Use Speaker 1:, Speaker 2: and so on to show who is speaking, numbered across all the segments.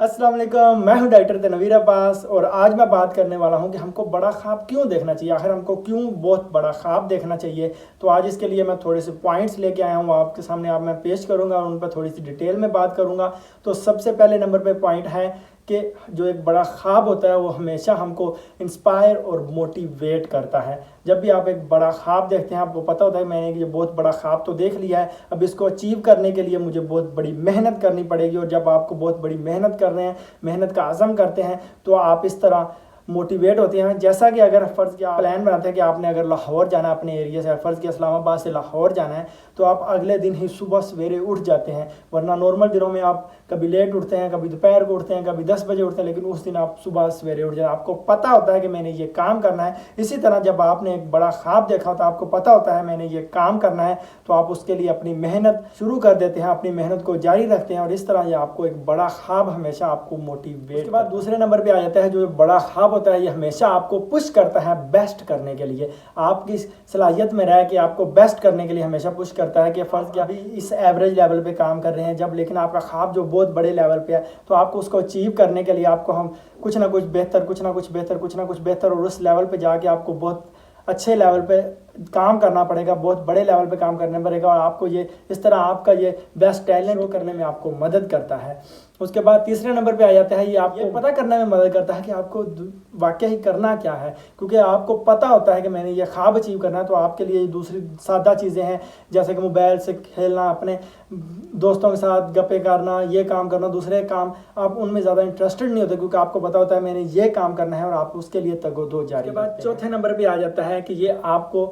Speaker 1: अस्सलाम वालेकुम, मैं हूं डॉक्टर तनवीर अब्बास और आज मैं बात करने वाला हूं कि हमको बड़ा ख्वाब क्यों देखना चाहिए। आखिर हमको क्यों बहुत बड़ा ख्वाब देखना चाहिए। तो आज इसके लिए मैं थोड़े से पॉइंट्स लेके आया हूं आपके सामने, आप मैं पेश करूंगा और उन पर थोड़ी सी डिटेल में बात करूंगा। तो सबसे पहले नंबर पे पॉइंट है कि जो एक बड़ा ख्वाब होता है वो हमेशा हमको इंस्पायर और मोटिवेट करता है। जब भी आप एक बड़ा ख्वाब देखते हैं, आपको पता होता है मैंने ये बहुत बड़ा ख्वाब तो देख लिया है, अब इसको अचीव करने के लिए मुझे बहुत बड़ी मेहनत करनी पड़ेगी। और जब आपको बहुत बड़ी मेहनत कर रहे हैं, मेहनत का आज़म करते हैं, तो आप इस तरह मोटिवेट होते हैं। जैसा कि अगर फ़र्ज़ किया प्लान बनाते हैं कि आपने अगर लाहौर जाना है, अपने एरिया से फ़र्ज़ किया इस्लामाबाद से लाहौर जाना है, तो आप अगले दिन ही सुबह सवेरे उठ जाते हैं। वरना नॉर्मल दिनों में आप कभी लेट उठते हैं, कभी दोपहर को उठते हैं, कभी 10 बजे उठते हैं, लेकिन उस दिन आप सुबह सवेरे उठ जाते हैं। आपको पता होता है कि मैंने ये काम करना है। इसी तरह जब आपने एक बड़ा ख्वाब देखा होता है, आपको पता होता है मैंने ये काम करना है, तो आप उसके लिए अपनी मेहनत शुरू कर देते हैं, अपनी मेहनत को जारी रखते हैं और इस तरह ये आपको एक बड़ा ख्वाब हमेशा आपको मोटिवेट। उसके बाद दूसरे नंबर पर आ जाता है, जो बड़ा ख्वाब होता है ये हमेशा आपको पुश करता है बेस्ट करने के लिए। आपकी सलाहियत में रह के आपको बेस्ट करने के लिए हमेशा पुश करता है कि फ़र्ज़ क्या अभी इस एवरेज लेवल पे काम कर रहे हैं जब, लेकिन आपका ख्वाब जो बहुत बड़े लेवल पे है, तो आपको उसको अचीव करने के लिए आपको हम कुछ ना कुछ बेहतर, कुछ ना कुछ बेहतर, कुछ ना कुछ बेहतर, और उस लेवल पे जाके आपको बहुत अच्छे लेवल पे काम करना पड़ेगा, बहुत बड़े लेवल पे काम करना पड़ेगा। और आपको ये इस तरह आपका ये बेस्ट टैलेंट शो करने में आपको मदद करता है। उसके बाद तीसरे नंबर पे आ जाता है, ये आपको पता करने में मदद करता है कि आपको वाकई ही करना क्या है। क्योंकि आपको पता होता है कि मैंने ये ख्वाब अचीव करना है, तो आपके लिए दूसरी सादा चीज़ें हैं जैसे कि मोबाइल से खेलना, अपने दोस्तों के साथ गप्पे करना, ये काम करना, दूसरे काम आप उनमें ज़्यादा इंटरेस्टेड नहीं होते, क्योंकि आपको पता होता है मैंने ये काम करना है और आप उसके लिए तगोदो जारी। उसके बाद चौथे नंबर पर आ जाता है कि ये आपको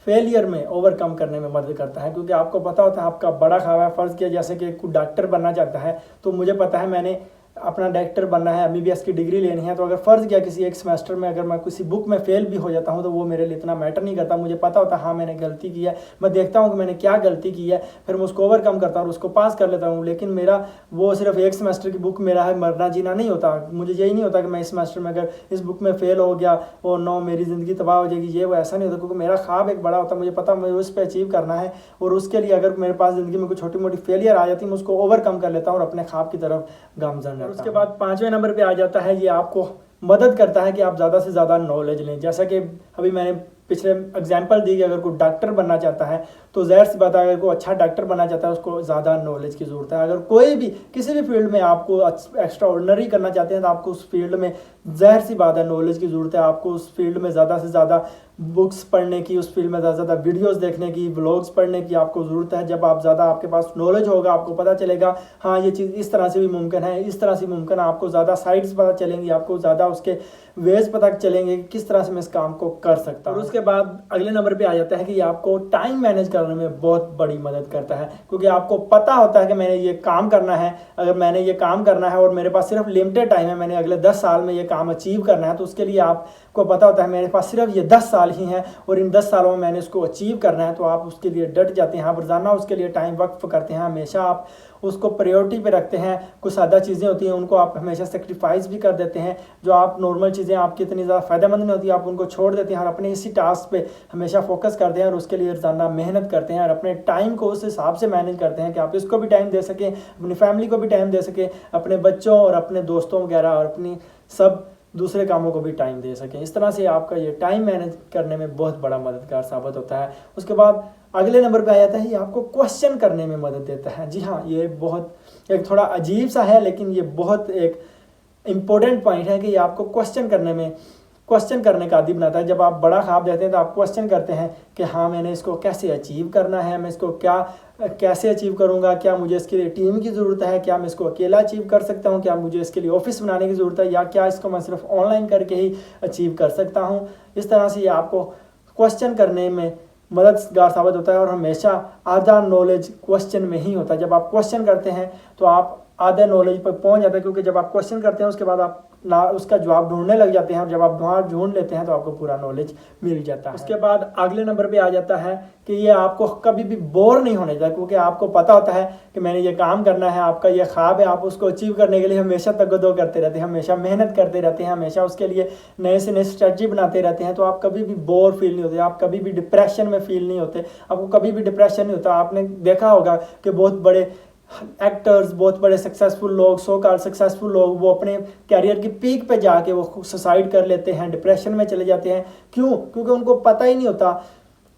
Speaker 1: फेलियर में ओवरकम करने में मदद करता है। क्योंकि आपको पता होता है आपका बड़ा ख्वाब है। फ़र्ज़ किया जैसे कि कोई डॉक्टर बनना चाहता है, तो मुझे पता है मैंने अपना डॉक्टर बनना है, MBBS की डिग्री लेनी है। तो अगर फ़र्ज़ किया किसी एक सेमेस्टर में अगर मैं किसी बुक में फ़ेल भी हो जाता हूँ, तो वो मेरे लिए इतना मैटर नहीं करता। मुझे पता होता है हाँ मैंने गलती की है, मैं देखता हूँ कि मैंने क्या गलती की है, फिर मैं उसको ओवरकम करता हूँ और उसको पास कर लेता हूँ। लेकिन मेरा वो सिर्फ एक सेमेस्टर की बुक मेरा है, मरना जीना नहीं होता। मुझे यही नहीं होता कि मैं इस सेमेस्टर में अगर इस बुक में फ़ेल हो गया और नो मेरी ज़िंदगी तबाह हो जाएगी, ये वो ऐसा नहीं होता। क्योंकि मेरा ख्वाब एक बड़ा होता है, मुझे पता मुझे उस पर अचीव करना है, और उसके लिए अगर मेरे पास ज़िंदगी में कोई छोटी मोटी फेलियर आ जाती है, मैं उसको ओवरकम कर लेता हूँ और अपने ख्वाब की तरफ गामज़न रहता हूँ। उसके बाद पाँचवें नंबर पे आ जाता है, ये आपको मदद करता है कि आप ज़्यादा से ज़्यादा नॉलेज लें। जैसा कि अभी मैंने पिछले एग्जांपल दी कि अगर कोई डॉक्टर बनना चाहता है, तो ज़ाहिर सी बात है अगर कोई अच्छा डॉक्टर बनना चाहता है उसको ज़्यादा नॉलेज की ज़रूरत है। अगर कोई भी किसी भी फील्ड में आपको एक्स्ट्रा ऑर्डिनरी करना चाहते हैं, तो आपको उस फील्ड में ज़ाहिर सी बात है नॉलेज की ज़रूरत है। आपको उस फील्ड में ज़्यादा से ज़्यादा बुक्स पढ़ने की, उस फील्ड में ज़्यादा से ज़्यादा वीडियोस देखने की, व्लॉग्स पढ़ने की आपको ज़रूरत है। जब आप ज़्यादा आपके पास नॉलेज होगा, आपको पता चलेगा हाँ ये चीज़ इस तरह से भी मुमकिन है, इस तरह से मुमकिन है। आपको ज़्यादा साइड्स पता चलेंगी, आपको ज़्यादा उसके वेज पता चलेंगे कि किस तरह से मैं इस काम को कर सकता हूँ। और उसके बाद अगले नंबर पे आ जाता है कि ये आपको टाइम मैनेज करने में बहुत बड़ी मदद करता है। क्योंकि आपको पता होता है कि मैंने ये काम करना है, अगर मैंने ये काम करना है और मेरे पास सिर्फ लिमिटेड टाइम है, मैंने अगले 10 साल में ये काम अचीव करना है, तो उसके लिए आपको पता होता है मेरे पास सिर्फ ये 10 साल ही हैं और इन 10 सालों में मैंने इसको अचीव करना है। तो आप उसके लिए डट जाते हैं, आप रोज़ाना उसके लिए टाइम वक्फ करते हैं, हमेशा आप उसको प्रायोरिटी पे रखते हैं। कुछ सादा चीज़ें होती हैं उनको आप हमेशा सेक्रीफाइस भी कर देते हैं। जो आप नॉर्मल चीज़ें आपकी इतनी ज़्यादा फ़ायदेमंद नहीं होती, आप उनको छोड़ देते हैं और अपने इसी टास्क पे हमेशा फोकस करते हैं और उसके लिए रोज़ाना मेहनत करते हैं और अपने टाइम को उस हिसाब से मैनेज करते हैं कि आप इसको भी टाइम दे सकें, अपनी फैमिली को भी टाइम दे सकें, अपने बच्चों और अपने दोस्तों वगैरह और अपनी सब दूसरे कामों को भी टाइम दे सकें। इस तरह से आपका ये टाइम मैनेज करने में बहुत बड़ा मददगार साबित होता है। उसके बाद अगले नंबर पे आ जाता है, ये आपको क्वेश्चन करने में मदद देता है। जी हाँ, ये बहुत एक थोड़ा अजीब सा है, लेकिन ये बहुत एक इम्पोर्टेंट पॉइंट है कि ये आपको क्वेश्चन करने का आदी बनाता है। जब आप बड़ा ख्वाब देखते हैं तो आप क्वेश्चन करते हैं कि हाँ मैंने इसको कैसे अचीव करना है, मैं इसको कैसे अचीव करूँगा, क्या मुझे इसके लिए टीम की ज़रूरत है, क्या मैं इसको अकेला अचीव कर सकता हूँ, क्या मुझे इसके लिए ऑफिस बनाने की ज़रूरत है, या क्या इसको मैं सिर्फ ऑनलाइन करके ही अचीव कर सकता हूँ। इस तरह से ये आपको क्वेश्चन करने में मददगार साबित होता है और हमेशा आधा नॉलेज क्वेश्चन में ही होता है। जब आप क्वेश्चन करते हैं तो आप आधे नॉलेज पर पहुंच जाते हैं, क्योंकि जब आप क्वेश्चन करते हैं उसके बाद आप ना उसका जवाब ढूंढने लग जाते हैं और जब आप जवाब ढूंढ लेते हैं तो आपको पूरा नॉलेज मिल जाता है। उसके बाद अगले नंबर पे आ जाता है कि ये आपको कभी भी बोर नहीं होने देता, क्योंकि आपको पता होता है कि मैंने ये काम करना है, आपका ये ख्वाब है, आप उसको अचीव करने के लिए हमेशा तगदो करते रहते हैं, हमेशा मेहनत करते रहते हैं, हमेशा उसके लिए नए से नए स्ट्रेटजी बनाते रहते हैं। तो आप कभी भी बोर फील नहीं होते, आप कभी भी डिप्रेशन में फील नहीं होते, आपको कभी भी डिप्रेशन नहीं होता। आपने देखा होगा कि बहुत बड़े एक्टर्स, बहुत बड़े सक्सेसफुल लोग, सो कॉल्ड सक्सेसफुल लोग, वो अपने कैरियर की पीक पे जाके वो सुसाइड कर लेते हैं, डिप्रेशन में चले जाते हैं। क्यों? क्योंकि उनको पता ही नहीं होता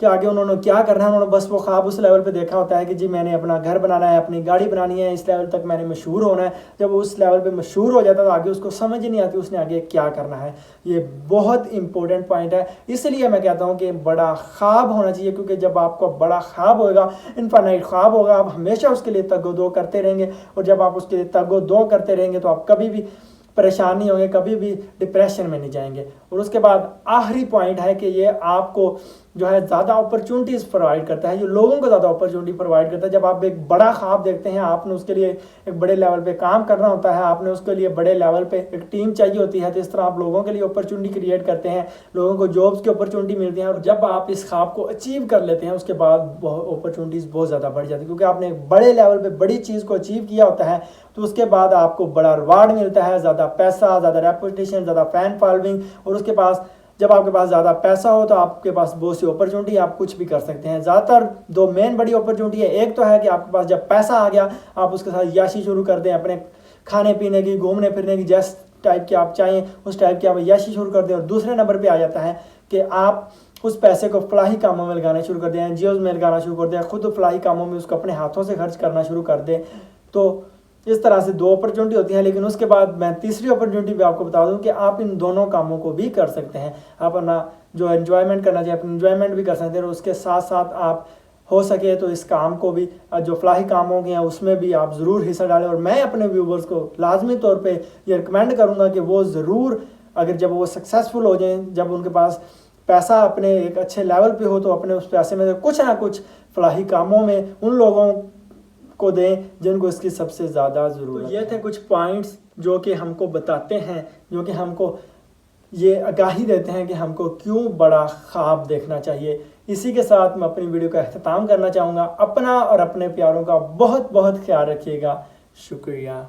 Speaker 1: कि आगे उन्होंने क्या करना है। उन्होंने बस वो ख्वाब उस लेवल पे देखा होता है कि जी मैंने अपना घर बनाना है, अपनी गाड़ी बनानी है, इस लेवल तक मैंने मशहूर होना है। जब वो उस लेवल पे मशहूर हो जाता है तो आगे उसको समझ ही नहीं आती उसने आगे क्या करना है। ये बहुत इंपॉर्टेंट पॉइंट है। इसलिए मैं कहता हूँ कि बड़ा ख्वाब होना चाहिए, क्योंकि जब आपको बड़ा ख्वाब होगा, इनफाइनाइट ख्वाब होगा, आप हमेशा उसके लिए तगो-दो करते रहेंगे। और जब आप उसके लिए तगो-दो करते रहेंगे तो आप कभी भी परेशान नहीं होंगे, कभी भी डिप्रेशन में नहीं जाएंगे। और उसके बाद आखिरी पॉइंट है कि ये आपको जो है ज़्यादा अपॉर्चुनिटीज़ प्रोवाइड करता है, ये लोगों को ज़्यादा अपॉर्चुनिटी प्रोवाइड करता है। जब आप एक बड़ा ख्वाब देखते हैं, आपने उसके लिए एक बड़े लेवल पे काम करना होता है, आपने उसके लिए बड़े लेवल पे एक टीम चाहिए होती है, तो इस तरह आप लोगों के लिए अपॉर्चुनिटी क्रिएट करते हैं, लोगों को जॉब्स की अपॉर्चुनिटी मिलती है। और जब आप इस ख्वाब को अचीव कर लेते हैं उसके बाद अपॉर्चुनिटीज़ बहुत ज़्यादा बढ़ जाती है, क्योंकि आपने एक बड़े लेवल पर बड़ी चीज़ को अचीव किया होता है। तो उसके बाद आपको बड़ा रिवार्ड मिलता है, ज़्यादा पैसा, ज़्यादा रेपुटेशन, ज़्यादा फैन फॉलोइंग। और उसके पास जब आपके पास ज़्यादा पैसा हो तो आपके पास बहुत सी अपॉर्चुनिटी, आप कुछ भी कर सकते हैं। ज़्यादातर दो मेन बड़ी अपॉर्चुनिटी है। एक तो है कि आपके पास जब पैसा आ गया आप उसके साथ याशी शुरू कर दें, अपने खाने पीने की, घूमने फिरने की, जिस टाइप की आप चाहें उस टाइप की आप याशी शुरू कर दें। और दूसरे नंबर पर आ जाता है कि आप उस पैसे को फलाही कामों में लगाना शुरू कर दें, एनजीओज में लगाना शुरू कर दें, खुद फलाही कामों में उसको अपने हाथों से खर्च करना शुरू कर दें। तो इस तरह से दो अपॉर्चुनिटी होती हैं। लेकिन उसके बाद मैं तीसरी अपॉर्चुनिटी भी आपको बता दूं कि आप इन दोनों कामों को भी कर सकते हैं। आप अपना जो एंजॉयमेंट करना चाहिए अपनी एंजॉयमेंट भी कर सकते हैं, और उसके साथ साथ आप हो सके तो इस काम को भी, जो फलाही काम हो गए हैं उसमें भी आप ज़रूर हिस्सा डालें। और मैं अपने व्यूवर्स को लाजमी तौर पर ये रिकमेंड करूँगा कि वो ज़रूर, अगर जब वो सक्सेसफुल हो जाएँ, जब उनके पास पैसा अपने एक अच्छे लेवल पे हो, तो अपने उस पैसे में कुछ ना कुछ फलाही कामों में उन लोगों को दें जिनको इसकी सबसे ज़्यादा ज़रूरत है। तो ये थे कुछ पॉइंट्स जो कि हमको बताते हैं, जो कि हमको ये आगाही देते हैं कि हमको क्यों बड़ा ख्वाब देखना चाहिए। इसी के साथ मैं अपनी वीडियो का अख्ताम करना चाहूँगा। अपना और अपने प्यारों का बहुत बहुत ख्याल रखिएगा। शुक्रिया।